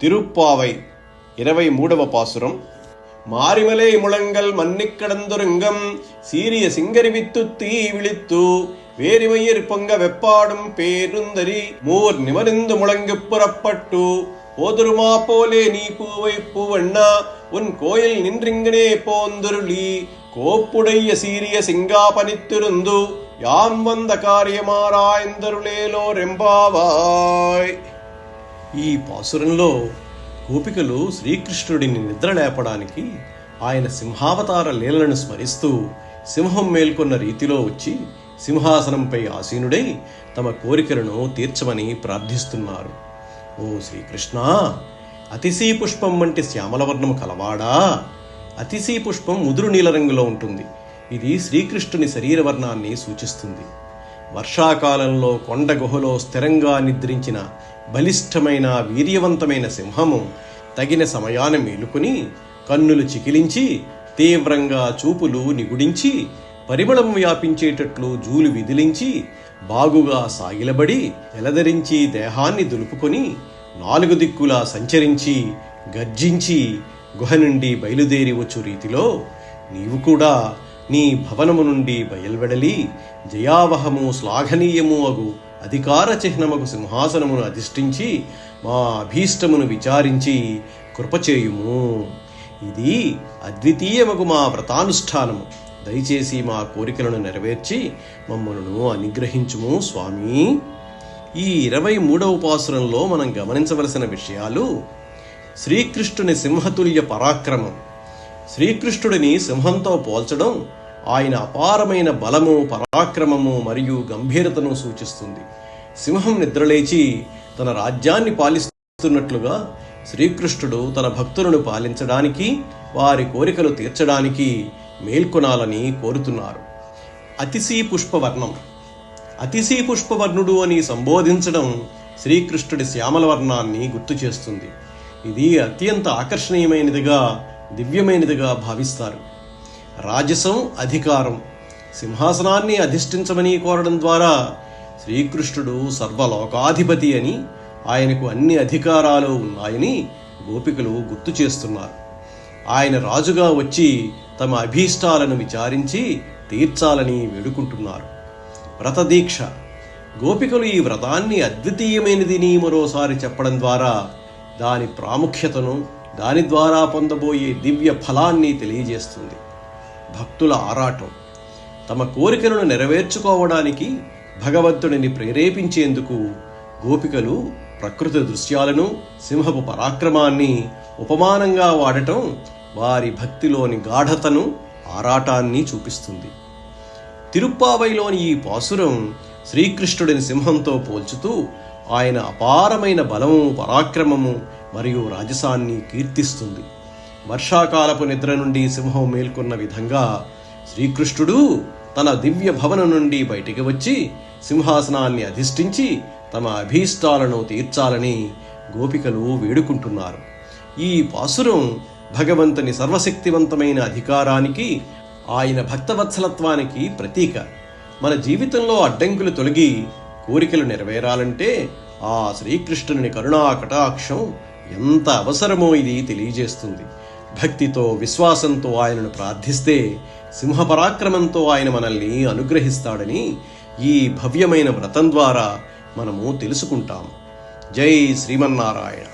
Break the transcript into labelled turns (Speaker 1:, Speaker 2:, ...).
Speaker 1: తిరుప్పావై 23వ పాసురం. மாரிமலை முழங்கல் மன்னிக் கடந்துருங்கம் சீரிய சிங்கரி வித்துத்தீ விழித்து வேரிமயிர் பொங்க வெப்பாடும் பேருந்தரி மூர் நிமரிந்து முழங்கு புறப்பட்டு போதுருமா போலே நீ பூவை பூவண்ணா உன் கோயில் நின்றிங்கனே போந்துருளி கோப்புடைய சீரிய சிங்கா பனித்திருந்து யான் வந்த కార్యమారాయందరులేలో రెంబావాయ్. ఈ పాసురంలో గోపికలు శ్రీకృష్ణుడిని నిద్రలేపడానికి ఆయన సింహావతార లీలను స్మరిస్తూ సింహం మేల్కొన్న రీతిలో వచ్చి సింహాసనంపై ఆసీనుడై తమ కోరికలను తీర్చమని ప్రార్థిస్తున్నారు. ఓ శ్రీకృష్ణ, అతిశీ పుష్పం వంటి శ్యామలవర్ణము కలవాడా. అతిశీ పుష్పం ముదురు నీల రంగులో ఉంటుంది. ఇది శ్రీకృష్ణుని శరీరవర్ణాన్ని సూచిస్తుంది. వర్షాకాలంలో కొండ గుహలో స్థిరంగా నిద్రించిన బలిష్టమైన వీర్యవంతమైన సింహము తగిన సమయాన మేలుకొని కన్నులు చికిలించి తీవ్రంగా చూపులు నిగుడించి పరిమళం వ్యాపించేటట్లు జూలు విదిలించి బాగుగా సాగిలబడి ఎలదరించి దేహాన్ని దులుపుకొని 4 దిక్కులా సంచరించి గర్జించి గుహ నుండి బయలుదేరి వచ్చు రీతిలో నీవు కూడా నీ భవనము నుండి బయల్వెడలి జయావహము శ్లాఘనీయము అగు అధికార చిహ్నముకు సింహాసనమును అధిష్ఠించి మా అభీష్టమును విచారించి కృపచేయుము. ఇది అద్వితీయమగు మా వ్రతానుష్ఠానము. దయచేసి మా కోరికలను నెరవేర్చి మమ్మలను అనుగ్రహించుము స్వామి. ఈ 23వ పాసురంలో మనం గమనించవలసిన విషయాలు: శ్రీకృష్ణుని సింహతుల్య పరాక్రమం. శ్రీకృష్ణుడిని సింహంతో పోల్చడం ఆయన అపారమైన బలము, పరాక్రమము మరియు గంభీరతను సూచిస్తుంది. సింహం నిద్రలేచి తన రాజ్యాన్ని పాలిస్తున్నట్లుగా శ్రీకృష్ణుడు తన భక్తులను పాలించడానికి, వారి కోరికలు తీర్చడానికి మేల్కొనాలని కోరుతున్నారు. అతిశీ పుష్పవర్ణం. అతిశీ పుష్పవర్ణుడు అని సంబోధించడం శ్రీకృష్ణుడి శ్యామల వర్ణాన్ని గుర్తు చేస్తుంది. ఇది అత్యంత ఆకర్షణీయమైనదిగా, దివ్యమైనదిగా భావిస్తారు. రాజసం, అధికారం. సింహాసనాన్ని అధిష్ఠించమని కోరడం ద్వారా శ్రీకృష్ణుడు సర్వలోకాధిపతి అని, ఆయనకు అన్ని అధికారాలు ఉన్నాయని గోపికలు గుర్తు చేస్తున్నారు. ఆయన రాజుగా వచ్చి తమ అభీష్టాలను విచారించి తీర్చాలని వేడుకుంటున్నారు. వ్రతదీక్ష. గోపికలు ఈ వ్రతాన్ని అద్వితీయమైనదిని మరోసారి చెప్పడం ద్వారా దాని ప్రాముఖ్యతను, దాని ద్వారా పొందబోయే దివ్య ఫలాన్ని తెలియజేస్తుంది. భక్తుల ఆరాటం. తమ కోరికలను నెరవేర్చుకోవడానికి భగవంతుడిని ప్రేరేపించేందుకు గోపికలు ప్రకృతి దృశ్యాలను, సింహపు పరాక్రమాన్ని ఉపమానంగా వాడటం వారి భక్తిలోని గాఢతను, ఆరాటాన్ని చూపిస్తుంది. తిరుప్పావైలోని ఈ పాసురం శ్రీకృష్ణుడిని సింహంతో పోల్చుతూ ఆయన అపారమైన బలము, పరాక్రమము మరియు రాజసాన్ని కీర్తిస్తుంది. వర్షాకాలపు నిద్ర నుండి సింహం మేల్కొన్న విధంగా శ్రీకృష్ణుడు తన దివ్య భవనం నుండి బయటికి వచ్చి సింహాసనాన్ని అధిష్ఠించి తమ అభీష్టాలను తీర్చాలని గోపికలు వేడుకుంటున్నారు. ఈ పాసురం భగవంతుని సర్వశక్తివంతమైన అధికారానికి, ఆయన భక్తవత్సలత్వానికి ప్రతీక. మన జీవితంలో అడ్డంకులు తొలగి కోరికలు నెరవేరాలంటే ఆ శ్రీకృష్ణుని కరుణా కటాక్షం ఎంత అవసరమో ఇది తెలియజేస్తుంది. భక్తితో, విశ్వాసంతో ఆయనను ప్రార్థిస్తే సింహపరాక్రమంతో ఆయన మనల్ని అనుగ్రహిస్తాడని ఈ భవ్యమైన వ్రతం ద్వారా మనము తెలుసుకుంటాం. జై శ్రీమన్నారాయణ.